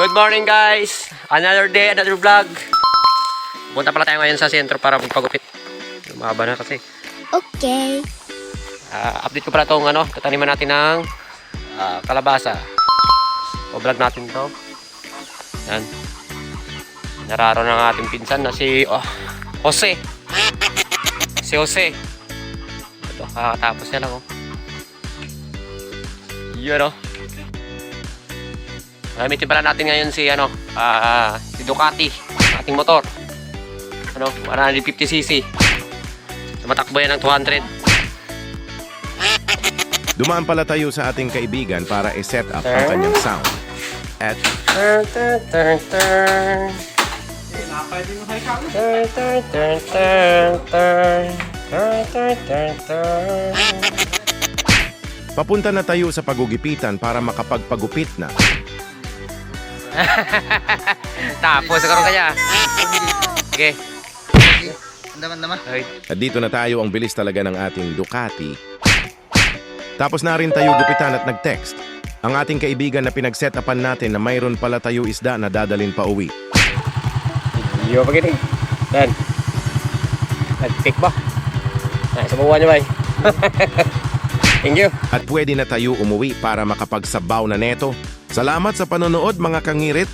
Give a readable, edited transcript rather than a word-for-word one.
Good morning guys! Another day, another vlog. Punta pala tayo ngayon sa sentro para magpagupit. Lumaba na kasi. Okay. Update ko pala itong tataniman natin ng kalabasa. O vlog natin to. Yan. Nararo ng ating pinsan na si Jose. Si Jose. Ito, kakatapos niya lang Yun Gamitin pala natin ngayon si si Ducati, ating motor. 150cc. Matakbo yan ng 200. Dumaan pala tayo sa ating kaibigan para i-set up ang kanyang sound. At papunta na tayo sa pagugipitan para makapagpagupit na. Tapos karon kaya. Sige. Naman. At dito na tayo, ang bilis talaga ng ating Ducati. Tapos na rin tayo gupitan at nag-text. Ang ating kaibigan na pinag-set-upan natin na mayroon pala tayo isda na dadalhin pa uwi. Yo, pagini. Dan. Nag-pick ba? Sa buwan niyo ba? Thank you. At pwede na tayo umuwi para makapagsabaw na neto. Salamat sa panonood mga kangirit.